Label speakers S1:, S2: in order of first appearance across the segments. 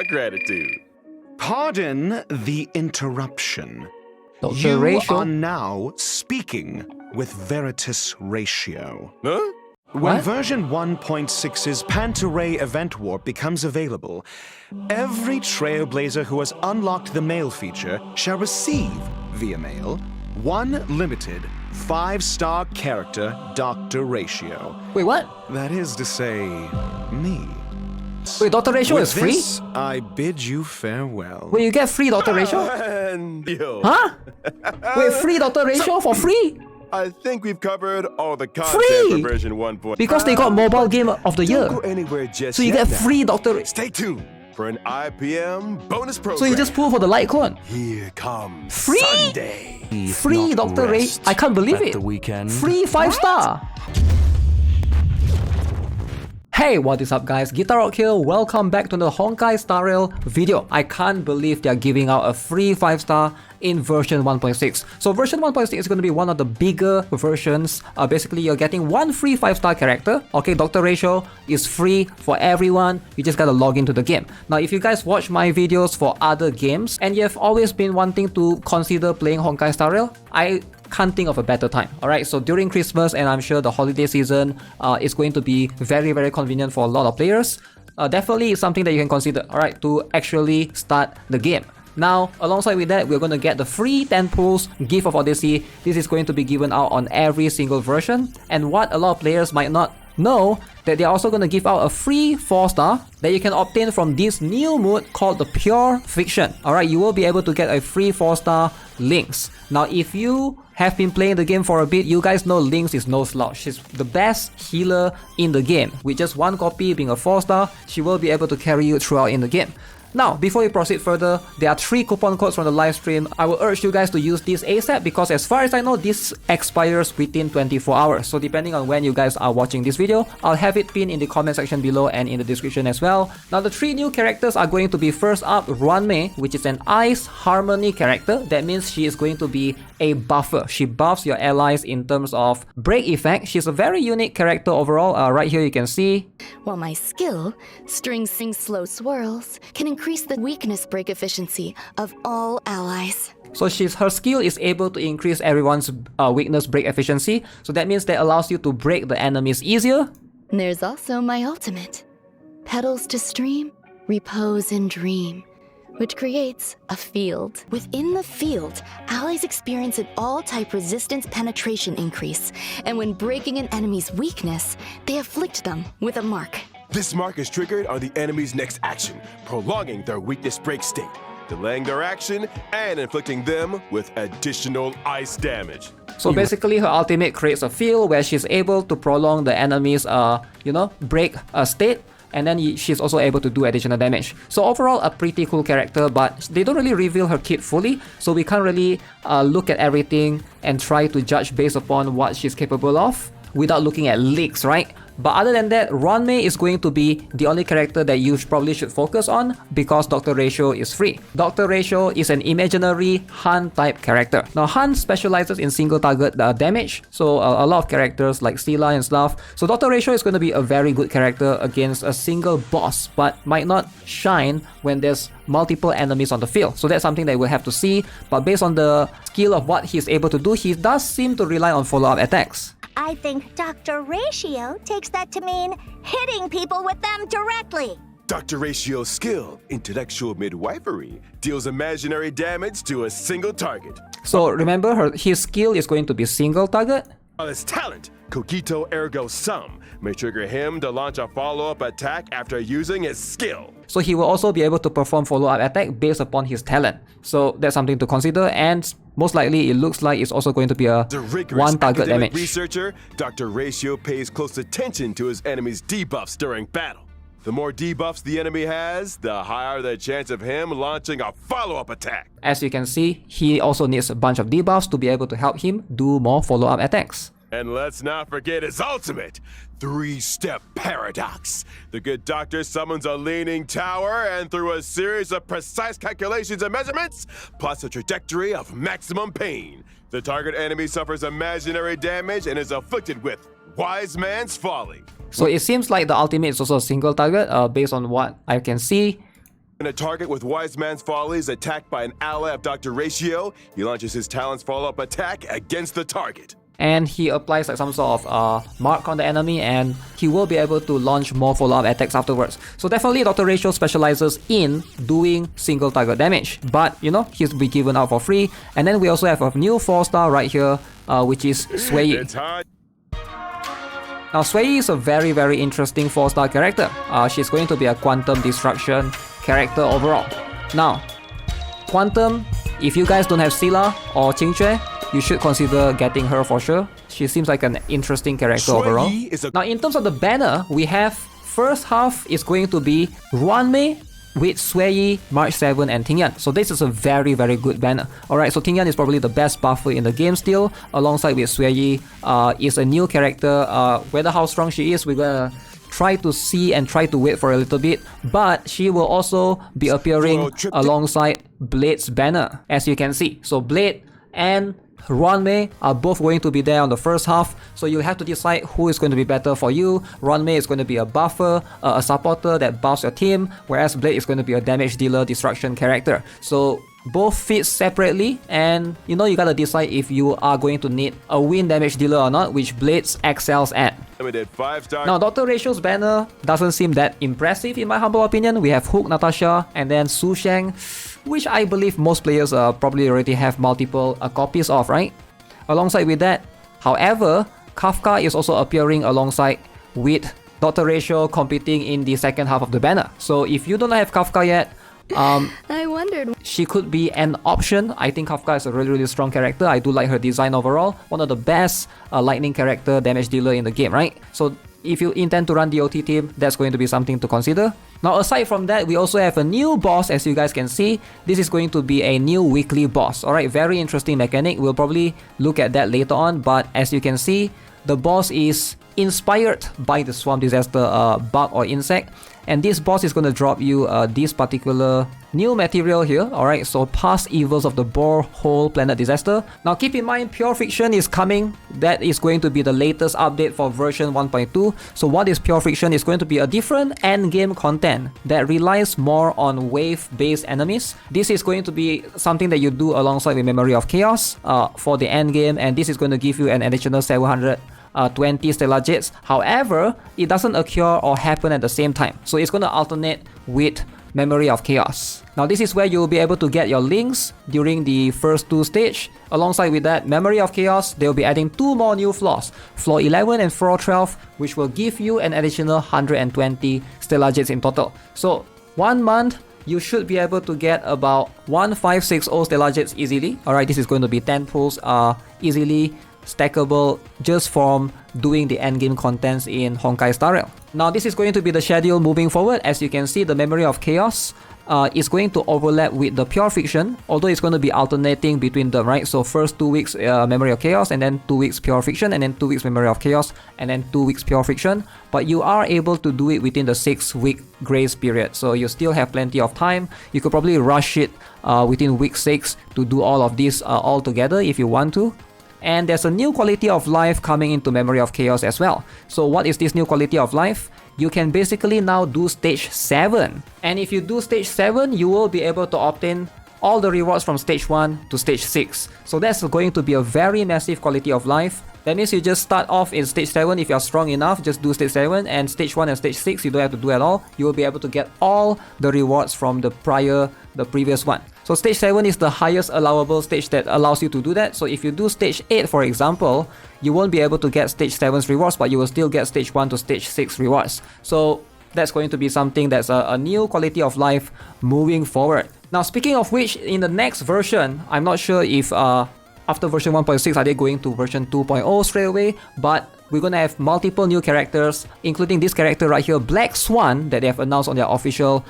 S1: gratitude.
S2: Pardon the interruption.
S3: Dr.
S2: You
S3: Ratio?
S2: are now speaking with Veritas Ratio.
S1: Huh?
S2: When
S3: What?
S2: version 1.6's Pantaray event warp becomes available, every Trailblazer who has unlocked the mail feature shall receive, via mail, one limited 5-star character Dr. Ratio.
S3: Wait, what?
S2: That is to say, me.
S3: Wait, Dr. Ratio
S2: With
S3: is free?
S2: this, I bid you farewell.
S3: Wait, you get free Dr. Ratio?
S1: And yo,
S3: Huh? Wait, free Dr. Ratio for free?
S1: I think we've covered all the content
S3: Free!
S1: for version 1.0.
S3: Because they got Mobile Game of the Year.
S1: Don't go anywhere just
S3: So you
S1: yet
S3: get
S1: now.
S3: free Dr. Ratio.
S1: Stay tuned for an IPM bonus program.
S3: So you just pull for the light cone.
S1: Here comes
S3: Free?
S1: Sunday.
S3: Free Dr. Ratio. I can't believe it. Free 5-star. Hey, what is up guys? GuitarRock here. Welcome back to the Honkai Star Rail video. I can't believe they're giving out a free 5-star in version 1.6. So version 1.6 is going to be one of the bigger versions. Basically, you're getting one free 5-star character. Okay, Dr. Ratio is free for everyone. You just gotta log into the game. Now, if you guys watch my videos for other games and you have always been wanting to consider playing Honkai Star Rail, I can't think of a better time. Alright, so during Christmas and I'm sure the holiday season is going to be very convenient for a lot of players. Definitely it's something that you can consider, alright, to actually start the game. Now, alongside with that, we're going to get the free 10 pulls Gift of Odyssey. This is going to be given out on every single version. And what a lot of players might not know, that they're also going to give out a free 4-star that you can obtain from this new mode called the Pure Fiction. Alright, you will be able to get a free 4-star Lynx. Now, if you have been playing the game for a bit, you guys know Lynx is no slouch. She's the best healer in the game. With just one copy being a 4-star, she will be able to carry you throughout in the game. Now, before we proceed further, there are 3 coupon codes from the live stream. I will urge you guys to use this ASAP because as far as I know, this expires within 24 hours. So depending on when you guys are watching this video, I'll have it pinned in the comment section below and in the description as well. Now, the 3 new characters are going to be first up, Ruan Mei, which is an Ice Harmony character. That means she is going to be a buffer. She buffs your allies in terms of break effect. She's a very unique character overall. Right here you can see.
S4: While my skill, String Sing Slow Swirls, can increase the weakness break efficiency of all allies.
S3: So her skill is able to increase everyone's weakness break efficiency. So that means that allows you to break the enemies easier.
S4: There's also my ultimate, Petals to Stream, Repose and Dream, which creates a field. Within the field, allies experience an all-type resistance penetration increase, and when breaking an enemy's weakness, they afflict them with a mark.
S1: This mark is triggered on the enemy's next action, prolonging their weakness break state, delaying their action, and inflicting them with additional ice damage.
S3: So basically her ultimate creates a field where she's able to prolong the enemy's break state. And then she's also able to do additional damage. So overall, a pretty cool character, but they don't really reveal her kit fully, so we can't really look at everything and try to judge based upon what she's capable of without looking at leaks, right? But other than that, Ruan Mei is going to be the only character that you probably should focus on because Dr. Ratio is free. Dr. Ratio is an imaginary Han type character. Now Han specializes in single target damage, so a lot of characters like Scylla and stuff. So Dr. Ratio is going to be a very good character against a single boss, but might not shine when there's multiple enemies on the field. So that's something that we'll have to see. But based on the skill of what he's able to do, he does seem to rely on follow-up attacks.
S5: I think Dr. Ratio takes that to mean hitting people with them directly.
S1: Dr. Ratio's skill, Intellectual Midwifery, deals imaginary damage to a single target.
S3: So remember, his skill is going to be single target.
S1: While his talent, Cogito Ergo Sum, may trigger him to launch a follow-up attack after using his skill.
S3: So he will also be able to perform follow-up attack based upon his talent. So that's something to consider, and most likely it looks like it's also going to be a one target damage.
S1: Researcher, Dr. Ratio pays close attention to his enemy's debuffs during battle. The more debuffs the enemy has, the higher the chance of him launching a follow-up attack.
S3: As you can see, he also needs a bunch of debuffs to be able to help him do more follow-up attacks.
S1: And let's not forget his ultimate, 3-step paradox. The good doctor summons a leaning tower and through a series of precise calculations and measurements, plots a trajectory of maximum pain. The target enemy suffers imaginary damage and is afflicted with Wise Man's Folly.
S3: So it seems like the ultimate is also a single target based on what I can see.
S1: When a target with Wise Man's Folly is attacked by an ally of Dr. Ratio, he launches his talent's follow-up attack against the target.
S3: And he applies like some sort of mark on the enemy, and he will be able to launch more follow-up attacks afterwards. So definitely Dr. Ratio specializes in doing single target damage, but you know, he's be given out for free. And then we also have a new 4-star right here, which is Sui.
S1: It's hot.
S3: Now Sui is a very interesting 4-star character. She's going to be a quantum destruction character overall. Now, Quantum, if you guys don't have Sila or Qingque, you should consider getting her for sure. She seems like an interesting character overall. Now in terms of the banner, we have first half is going to be Ruan Mei with Sui, March 7 and Tingyan. So this is a very good banner. Alright, so Tingyan is probably the best buffer in the game still, alongside with Sui. Is a new character. Whether how strong she is, we're gonna try to see and try to wait for a little bit, but she will also be appearing alongside Blade's banner, as you can see. So Blade and Ruan Mei are both going to be there on the first half, so you'll have to decide who is going to be better for you. Ruan Mei is going to be a buffer, a supporter that buffs your team, whereas Blade is going to be a damage dealer, destruction character. So both fit separately, and you know, you gotta decide if you are going to need a win damage dealer or not, which Blades excels at.
S1: Limited 5-star.
S3: Now Dr. Ratio's banner doesn't seem that impressive in my humble opinion. We have Hook, Natasha, and then Su Sheng, which I believe most players probably already have multiple copies of, right? Alongside with that, however, Kafka is also appearing alongside with Dr. Ratio competing in the second half of the banner. So if you don't have Kafka yet,
S4: I wondered.
S3: she could be an option. I think Kafka is a really strong character. I do like her design overall. One of the best lightning character damage dealer in the game, right? So if you intend to run the OT team, that's going to be something to consider. Now aside from that, we also have a new boss, as you guys can see. This is going to be a new weekly boss. Alright, very interesting mechanic. We'll probably look at that later on, but as you can see, the boss is inspired by the Swamp Disaster bug or insect. And this boss is going to drop you this particular new material here. Alright, so Past Evils of the Borehole Planet Disaster. Now keep in mind, Pure Friction is coming. That is going to be the latest update for version 1.2. So what is Pure Friction? It's going to be a different endgame content that relies more on wave-based enemies. This is going to be something that you do alongside with Memory of Chaos for the endgame, and this is going to give you an additional 720 stellar jets. However, it doesn't occur or happen at the same time, so it's going to alternate with Memory of Chaos. Now this is where you'll be able to get your links during the first 2 stages. Alongside with that, Memory of Chaos, they'll be adding 2 more new floors, floor 11 and floor 12, which will give you an additional 120 stellar jets in total. So 1 month, you should be able to get about 1560 stellar jets easily. Alright, this is going to be 10 pulls easily stackable just from doing the endgame contents in Honkai Star Rail. Now this is going to be the schedule moving forward. As you can see, the Memory of Chaos is going to overlap with the Pure Fiction, although it's going to be alternating between them, right? So first 2 weeks Memory of Chaos, and then 2 weeks Pure Fiction, and then 2 weeks Memory of Chaos, and then 2 weeks Pure Fiction. But you are able to do it within the 6-week grace period, so you still have plenty of time. You could probably rush it within week 6 to do all of this all together if you want to. And there's a new quality of life coming into Memory of Chaos as well. So what is this new quality of life? You can basically now do stage 7. And if you do stage 7, you will be able to obtain all the rewards from stage 1 to stage 6. So that's going to be a very massive quality of life. That means you just start off in stage 7 if you're strong enough, just do stage 7, and stage 1 and stage 6 you don't have to do at all. You will be able to get all the rewards from the previous one. So stage 7 is the highest allowable stage that allows you to do that. So if you do stage 8 for example, you won't be able to get stage 7's rewards, but you will still get stage 1 to stage 6 rewards. So that's going to be something that's a new quality of life moving forward. Now speaking of which, in the next version, I'm not sure if after version 1.6 are they going to version 2.0 straight away, but we're gonna have multiple new characters, including this character right here, Black Swan, that they have announced on their official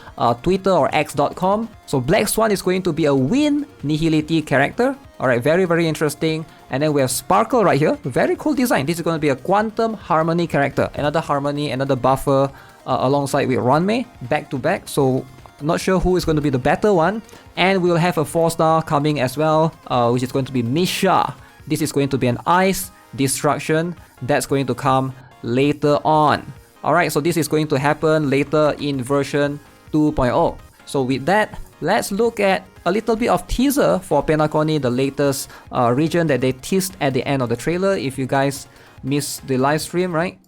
S3: Twitter or X.com. So Black Swan is going to be a Wind Nihility character. Alright, very interesting. And then we have Sparkle right here, very cool design. This is going to be a Quantum Harmony character, another Harmony, another buffer alongside with Ruan Mei, back to back. So I'm not sure who is going to be the better one. And we'll have a 4-star coming as well, which is going to be Misha. This is going to be an Ice Destruction that's going to come later on. Alright, so this is going to happen later in version 2.0. So with that, let's look at a little bit of teaser for Penacony, the latest region that they teased at the end of the trailer. If you guys missed the live stream, right?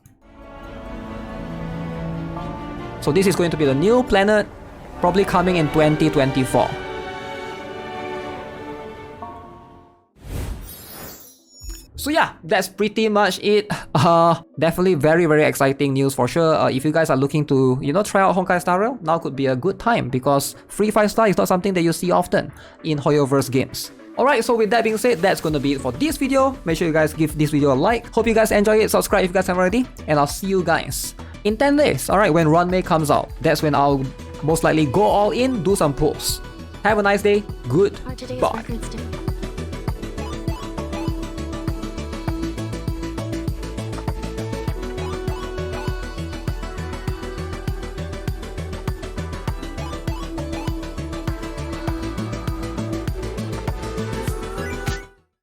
S3: So this is going to be the new planet, probably coming in 2024. So yeah, that's pretty much it. Definitely very exciting news for sure. If you guys are looking to, try out Honkai Star Rail, now could be a good time because free 5-star is not something that you see often in Hoyoverse games. Alright, so with that being said, that's gonna be it for this video. Make sure you guys give this video a like. Hope you guys enjoy it. Subscribe if you guys haven't already. And I'll see you guys in 10 days. Alright, when Ruan Mei comes out, that's when I'll most likely go all in, do some pulls. Have a nice day. Goodbye.